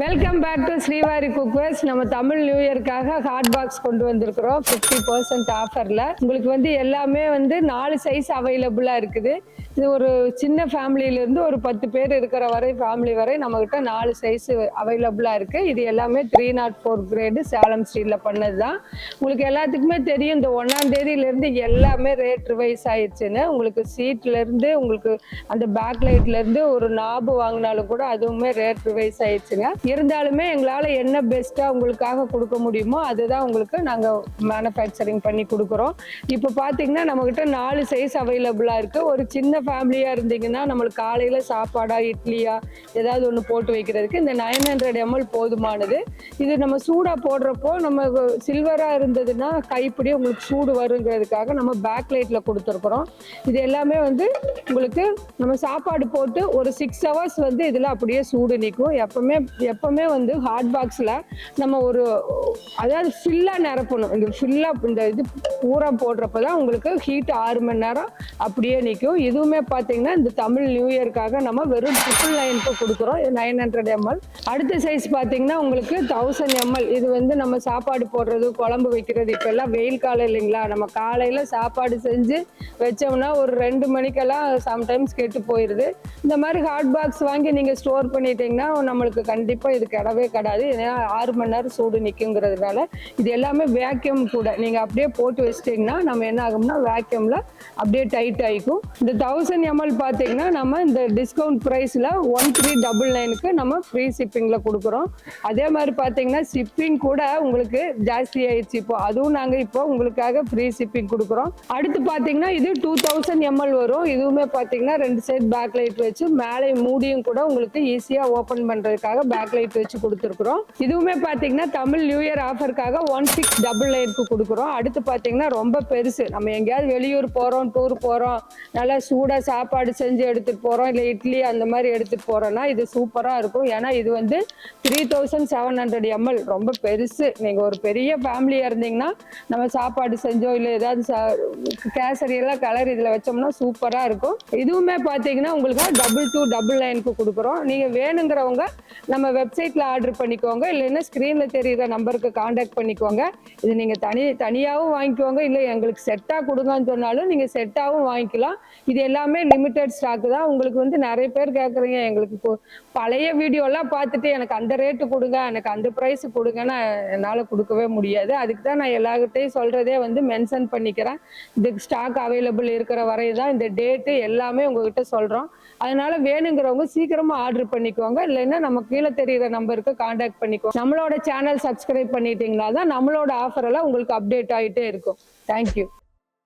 Welcome back to Srivari cookwares. நம்ம Tamil new இயர்க்காக hot box கொண்டு வந்திருக்கிறோம் 50% ஆஃபர்ல. உங்களுக்கு வந்து எல்லாமே வந்து 4 சைஸ் அவைலபிளா இருக்குது. இது ஒரு சின்ன ஃபேமிலியில இருந்து ஒரு 10 பேர் இருக்கிற வரை ஃபேமிலி வரை நம்ம கிட்ட 4 சைஸ் அவைலபிளா இருக்கு. இது எல்லாமே 304 கிரேடு சேலம் ஸ்டீல்ல பண்ணதுதான். உங்களுக்கு எல்லாத்துக்குமே தெரியும் இந்த 1ஆம் தேதியில இருந்து எல்லாமே ரேட் ரிவைஸ் ஆயிடுச்சுன்னு. உங்களுக்கு சீட்ல இருந்து உங்களுக்கு அந்த பேக் லைட்ல இருந்து ஒரு நாபு வாங்கினாலும் கூட அதுவுமே ரேட் ரிவைஸ் ஆயிடுச்சுங்க. இருந்தாலுமே எங்களால் என்ன பெஸ்ட்டாக உங்களுக்காக கொடுக்க முடியுமோ அதுதான் உங்களுக்கு நாங்கள் மேனுஃபேக்சரிங் பண்ணி கொடுக்குறோம். இப்போ பார்த்தீங்கன்னா நம்மக்கிட்ட 4 சைஸ் அவைலபிளாக இருக்குது. ஒரு சின்ன ஃபேமிலியாக இருந்தீங்கன்னா நம்மளுக்கு காலையில் சாப்பாடா இட்லியா ஏதாவது ஒன்று போட்டு வைக்கிறதுக்கு இந்த 900 ml போதுமானது. இது நம்ம சூடாக போடுறப்போ நம்ம சில்வராக இருந்ததுன்னா கைப்பிடி உங்களுக்கு சூடு வருங்கிறதுக்காக நம்ம பேக் லைட்டில் கொடுத்துருக்குறோம். இது எல்லாமே வந்து உங்களுக்கு நம்ம சாப்பாடு போட்டு ஒரு 6 hours வந்து இதில் அப்படியே சூடு நிற்கும். எப்பவுமே வந்து ஹாட் பாக்ஸில் நம்ம ஒரு அதாவது ஃபில்லாக நிரப்பணும். இந்த ஃபில்லாக இந்த இது பூரா போடுறப்ப தான் உங்களுக்கு ஹீட் 6 மணி நேரம் அப்படியே நிற்கும். இதுவுமே பார்த்தீங்கன்னா இந்த தமிழ் நியூ இயர்க்காக நம்ம வெறும் 999 கொடுக்குறோம். 900 ml. அடுத்த சைஸ் பார்த்தீங்கன்னா உங்களுக்கு 1000 ml. இது வந்து நம்ம சாப்பாடு போடுறது குழம்பு வைக்கிறது. இப்போ எல்லாம் வெயில் காலம் இல்லைங்களா, நம்ம காலையில் சாப்பாடு செஞ்சு வச்சோம்னா ஒரு 2 மணிக்கெல்லாம் சம்டைம்ஸ் கெட்டு போயிடுது. இந்த மாதிரி ஹாட் பாக்ஸ் வாங்கி நீங்கள் ஸ்டோர் பண்ணிட்டீங்கன்னா நம்மளுக்கு கண்டிப்பாக இது கிடவே கிடாது. ஏன்னா 6 மணி நேரம் சூடு நிற்குங்கிறதுனால இது எல்லாமே வேக்யூம் கூட. நீங்கள் அப்படியே போட்டு வச்சிட்டிங்கன்னா நம்ம என்ன ஆகும்னா வேக்யூமில் அப்படியே டைட் ஆகிக்கும். இந்த 1000 ml பார்த்தீங்கன்னா நம்ம இந்த டிஸ்கவுண்ட் ப்ரைஸில் 1399க்கு நம்ம ஃப்ரீ ஷிப்பிங்கில் கொடுக்குறோம். அதே மாதிரி பார்த்தீங்கன்னா ஷிப்பிங் கூட உங்களுக்கு ஜாஸ்தி ஆயிடுச்சு. இப்போ அதுவும் நாங்கள் இப்போ உங்களுக்காக ஃப்ரீ ஷிப்பிங் கொடுக்குறோம். அடுத்து பார்த்தீங்கன்னா இது 2000 ml வரும். இதுவுமே பார்த்தீங்கன்னா 2 சைட் பேக் லைட் வச்சு மேலே மூடியும் கூட உங்களுக்கு ஈஸியாக ஓப்பன் பண்ணுறதுக்காக பேக் லைட் வச்சு கொடுத்துருக்குறோம். இதுவுமே பார்த்தீங்கன்னா தமிழ் நியூ இயர் ஆஃபருக்காக 1699க்கு கொடுக்குறோம். அடுத்து பார்த்தீங்கன்னா ரொம்ப பெருசு. நம்ம எங்கேயாவது வெளியூர் போகிறோம், டூர் போகிறோம், நல்லா சூடாக சாப்பாடு செஞ்சு எடுத்துகிட்டு போகிறோம், இல்லை இட்லி அந்த மாதிரி எடுத்துகிட்டு போகிறோன்னா இது சூப்பராக இருக்கும். ஏன்னா இது வந்து 3700 ml ரொம்ப பெருசு. நீங்கள் ஒரு பெரிய ஃபேமிலியாக இருந்தீங்கன்னா நம்ம சாப்பாடு செஞ்சோம் இல்லை ஏதாவது கேசரி எல்லாம் கலர் இதில் வச்சோம்னா சூப்பராக இருக்கும். இதுவுமே பார்த்தீங்கன்னா உங்களுக்கு 2299க்கு கொடுக்குறோம். நீங்கள் வேணுங்கிறவங்க நம்ம வெப்சைட்ல ஆர்டர் பண்ணிக்கோங்க, இல்லைன்னா ஸ்கிரீன்ல தெரியுற நம்பருக்கு கான்டாக்ட் பண்ணிக்கோங்க. இது நீங்க தனியாகவும் வாங்கிக்கோங்க, இல்லை எங்களுக்கு செட்டா கொடுங்கன்னு சொன்னாலும் நீங்க செட்டாகவும் வாங்கிக்கலாம். இது எல்லாமே லிமிடெட் ஸ்டாக் தான். உங்களுக்கு வந்து நிறைய பேர் கேட்குறீங்க எங்களுக்கு இப்போ பழைய வீடியோலாம் பார்த்துட்டு எனக்கு அந்த ரேட்டு கொடுங்க, எனக்கு அந்த ப்ரைஸ் கொடுங்கன்னா என்னால் கொடுக்கவே முடியாது. அதுக்கு தான் நான் எல்லார்கிட்டையும் சொல்றதே வந்து மென்ஷன் பண்ணிக்கிறேன். இதுக்கு ஸ்டாக் அவைலபிள் இருக்கிற வரை தான் இந்த டேட்டு எல்லாமே உங்ககிட்ட சொல்றோம். அதனால வேணுங்கிறவங்க சீக்கிரமா ஆர்டர் பண்ணிக்கோங்க, இல்லைன்னா நம்ம கீழே தெரியுற நம்பருக்கு கான்டாக்ட் பண்ணிக்கோங்க. நம்மளோட சேனல் சப்ஸ்கிரைப் பண்ணிட்டீங்கன்னா தான் நம்மளோட ஆஃபர் எல்லாம் உங்களுக்கு அப்டேட் ஆகிட்டே இருக்கும். தேங்க்யூ.